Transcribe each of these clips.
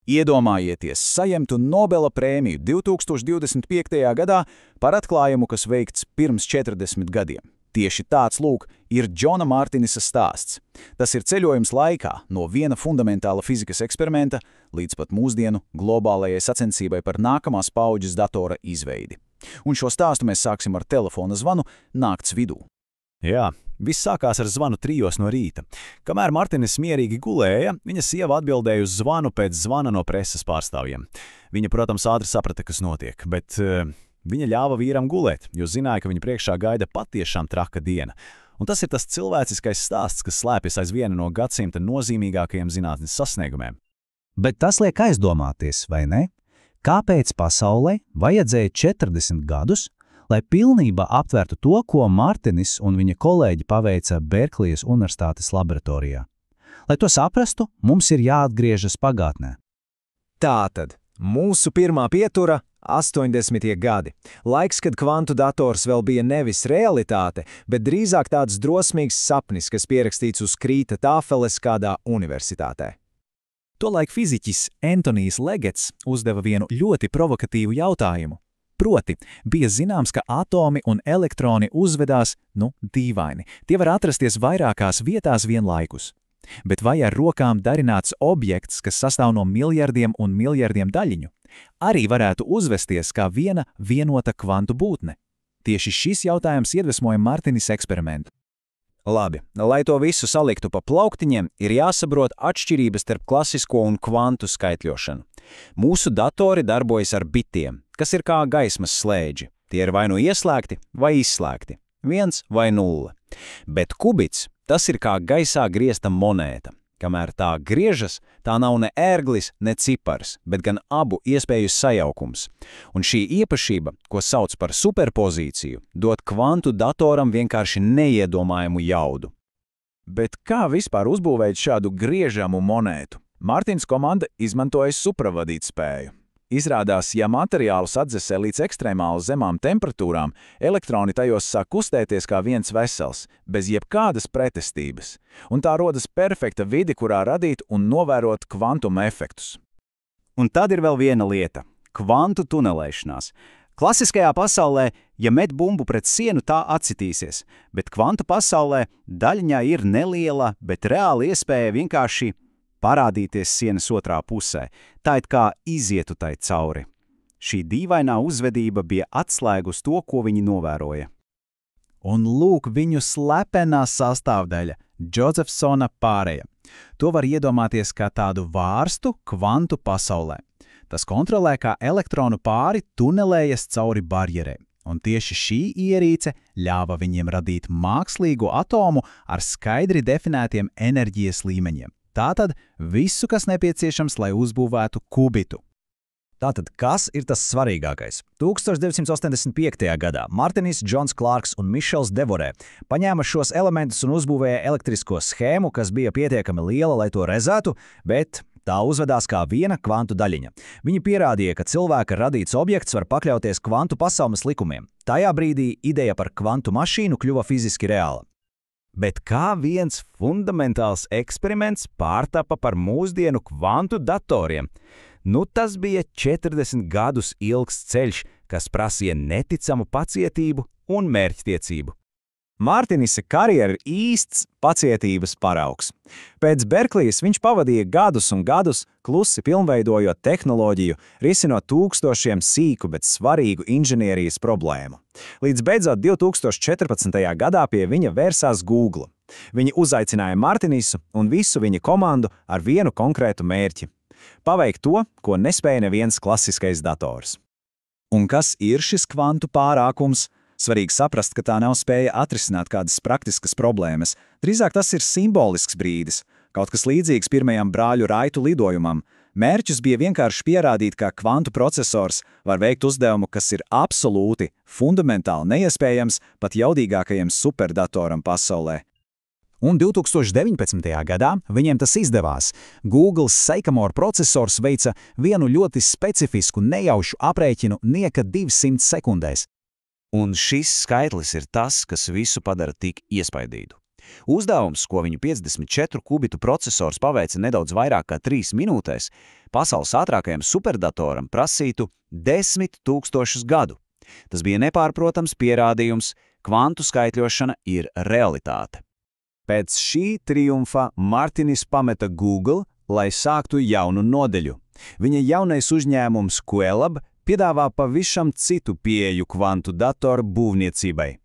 Iedomājieties saņemtu Nobela prēmiju 2025. gadā par atklājumu, kas veikts pirms 40 gadiem. Tieši tāds, lūk, ir Džona Martinisa stāsts. Tas ir ceļojums laikā no viena fundamentāla fizikas eksperimenta līdz pat mūsdienu globālajai sacensībai par nākamās paudžes datora izveidi. Un šo stāstu mēs sāksim ar telefona zvanu nakts vidū. Jā, viss sākās ar zvanu 3 no rīta. Kamēr Martinis mierīgi gulēja, viņa sieva atbildēja uz zvanu pēc zvana no preses pārstāvjiem. Viņa, protams, ātri saprata, kas notiek, bet viņa ļāva vīram gulēt, jo zināja, ka viņa priekšā gaida patiešām traka diena. Un tas ir tas cilvēciskais stāsts, kas slēpjas aiz viena no gadsimta nozīmīgākajiem zinātnes sasniegumiem. Bet tas liek aizdomāties, vai ne? Kāpēc pasaulē vajadzēja 40 gadus, lai pilnībā aptvertu to, ko Martinis un viņa kolēģi paveica Berklijas Universitātes laboratorijā? Lai to saprastu, mums ir jāatgriežas pagātnē. Tātad, mūsu pirmā pietura – 80. gadi. Laiks, kad kvantu dators vēl bija nevis realitāte, bet drīzāk tāds drosmīgs sapnis, kas pierakstīts uz krīta tāfeles kādā universitātē. Tolaik fiziķis Antonijs Legets uzdeva vienu ļoti provokatīvu jautājumu. Proti, bija zināms, ka atomi un elektroni uzvedās, dīvaini. Tie var atrasties vairākās vietās vienlaikus. Bet vai ar rokām darināts objekts, kas sastāv no miljardiem un miljardiem daļiņu, arī varētu uzvesties kā viena vienota kvantu būtne? Tieši šis jautājums iedvesmoja Martinis eksperimentu. Labi, lai to visu saliktu pa plauktiņiem, ir jāsaprot atšķirības starp klasisko un kvantu skaitļošanu. Mūsu datori darbojas ar bitiem, kas ir kā gaismas slēdži. Tie ir vai nu ieslēgti vai izslēgti, 1 vai 0. Bet kubits, tas ir kā gaisā griezta monēta. Kamēr tā griežas, tā nav ne ērglis, ne cipars, bet gan abu iespēju sajaukums. Un šī īpašība, ko sauc par superpozīciju, dod kvantu datoram vienkārši neiedomājumu jaudu. Bet kā vispār uzbūvēt šādu griežamu monētu? Martins komanda izmantoja supravadīt spēju. Izrādās, ja materiālus atdzesē līdz ekstremāli zemām temperatūrām, elektroni tajos sāk kustēties kā viens vesels, bez jebkādas pretestības. Un tā rodas perfekta vide, kurā radīt un novērot kvantuma efektus. Un tad ir vēl viena lieta – kvantu tunelēšanās. Klasiskajā pasaulē, ja met bumbu pret sienu, tā atsitīsies, bet kvantu pasaulē daļiņā ir neliela, bet reāla iespēja vienkārši parādīties sienas otrā pusē, tā it kā izietu tai cauri. Šī dīvainā uzvedība bija atslēga uz to, ko viņi novēroja. Un lūk viņu slepenā sastāvdaļa – Josephsona pāreja. To var iedomāties kā tādu vārstu kvantu pasaulē. Tas kontrolē, kā elektronu pāri tunelējas cauri barjerē. Un tieši šī ierīce ļāva viņiem radīt mākslīgu atomu ar skaidri definētiem enerģijas līmeņiem. Tātad visu, kas nepieciešams, lai uzbūvētu kubitu. Tātad, kas ir tas svarīgākais? 1985. gadā Martinis, Džons Klārks un Mišels Devorē paņēma šos elementus un uzbūvēja elektrisko schēmu, kas bija pietiekami liela, lai to redzētu, bet tā uzvedās kā viena kvantu daļiņa. Viņi pierādīja, ka cilvēka radīts objekts var pakļauties kvantu pasaules likumiem. Tajā brīdī ideja par kvantu mašīnu kļuva fiziski reāla. Bet kā viens fundamentāls eksperiments pārtapa par mūsdienu kvantu datoriem? Tas bija 40 gadus ilgs ceļš, kas prasīja neticamu pacietību un mērķtiecību. Martinisa karjera ir īsts pacietības paraugs. Pēc Berklijas viņš pavadīja gadus un gadus, klusi pilnveidojot tehnoloģiju, risinot tūkstošiem sīku, bet svarīgu inženierijas problēmu. Līdz beidzot 2014. gadā pie viņa vērsās Google. Viņi uzaicināja Martinisu un visu viņa komandu ar vienu konkrētu mērķi – paveikt to, ko nespēja neviens klasiskais dators. Un kas ir šis kvantu pārākums? Svarīgi saprast, ka tā nav spēja atrisināt kādas praktiskas problēmas. Drīzāk tas ir simbolisks brīdis, kaut kas līdzīgs pirmajam brāļu Raitu lidojumam. Mērķis bija vienkārši pierādīt, ka kvantu procesors var veikt uzdevumu, kas ir absolūti, fundamentāli neiespējams pat jaudīgākajam superdatoram pasaulē. Un 2019. gadā viņiem tas izdevās. Google's Sycamore procesors veica vienu ļoti specifisku nejaušu aprēķinu nieka 200 sekundēs. Un šis skaitlis ir tas, kas visu padara tik iespaidīgu. Uzdevums, ko viņu 54 kubitu procesors paveica nedaudz vairāk kā 3 minūtēs, pasaules ātrākajam superdatoram prasītu 10 000 gadu. Tas bija nepārprotams pierādījums, kvantu skaitļošana ir realitāte. Pēc šī triumfa Martinis pameta Google, lai sāktu jaunu nodeļu. Viņa jaunais uzņēmums Qelab piedāvā pavisam citu pieeju kvantu datoru būvniecībai.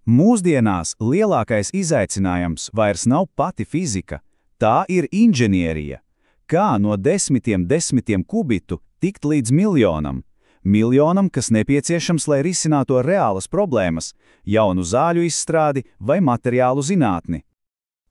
Mūsdienās lielākais izaicinājums vairs nav pati fizika, tā ir inženierija. Kā no desmitiem kubitu tikt līdz miljonam? Miljonam, kas nepieciešams, lai risinātu reālas problēmas, jaunu zāļu izstrādi vai materiālu zinātni.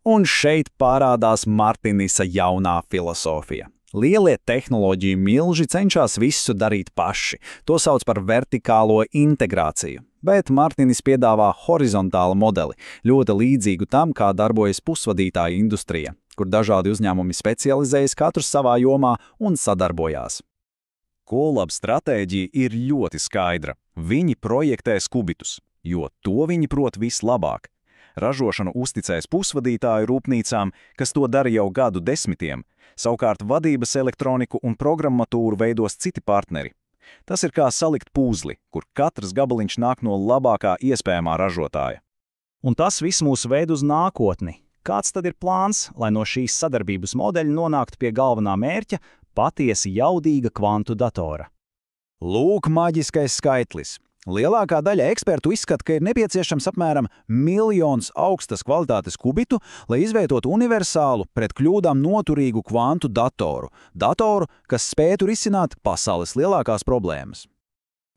Un šeit parādās Martinisa jaunā filosofija. Lielie tehnoloģiju milži cenšas visu darīt paši. To sauc par vertikālo integrāciju. Bet Martinis piedāvā horizontālu modeli, ļoti līdzīgu tam, kā darbojas pusvadītāja industrija, kur dažādi uzņēmumi specializējas katrs savā jomā un sadarbojās. Qelab stratēģija ir ļoti skaidra. Viņi projektēs kubitus, jo to viņi prot vislabāk. Ražošanu uzticēs pusvadītāju rūpnīcām, kas to dara jau gadu desmitiem, savukārt vadības elektroniku un programmatūru veidos citi partneri. Tas ir kā salikt pūzli, kur katrs gabaliņš nāk no labākā iespējamā ražotāja. Un tas viss mūs ved uz nākotni. Kāds tad ir plāns, lai no šīs sadarbības modeļa nonāktu pie galvenā mērķa – patiesi jaudīga kvantu datora? Lūk, maģiskais skaitlis. Lielākā daļa ekspertu izskata, ka ir nepieciešams apmēram 1 miljons augstas kvalitātes kubitu, lai izveidotu universālu, pret kļūdām noturīgu kvantu datoru. Datoru, kas spētu risināt pasaules lielākās problēmas.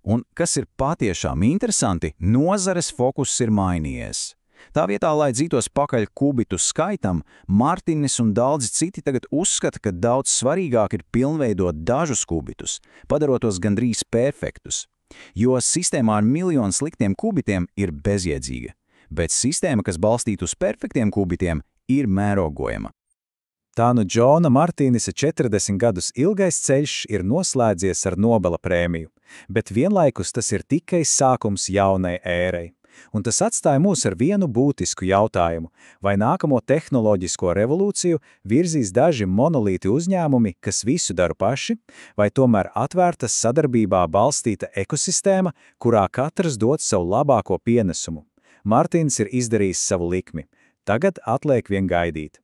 Un, kas ir patiešām interesanti, nozares fokuss ir mainījies. Tā vietā, lai dzītos pakaļ kubitu skaitam, Martinis un daudzi citi tagad uzskata, ka daudz svarīgāk ir pilnveidot dažus kubitus, padarot tos gandrīz perfektus. Jo sistēmā ar miljonu sliktiem kubitiem ir bezjēdzīga, bet sistēma, kas balstīta uz perfektiem kubitiem, ir mērogojama. Tā nu Džona Martinisa 40 gadus ilgais ceļš ir noslēdzies ar Nobela prēmiju, bet vienlaikus tas ir tikai sākums jaunai ērai. Un tas atstāja mūs ar vienu būtisku jautājumu, vai nākamo tehnoloģisko revolūciju virzīs daži monolīti uzņēmumi, kas visu dara paši, vai tomēr atvērtas sadarbībā balstīta ekosistēma, kurā katrs dod savu labāko pienesumu. Martins ir izdarījis savu likmi. Tagad atliek vien gaidīt.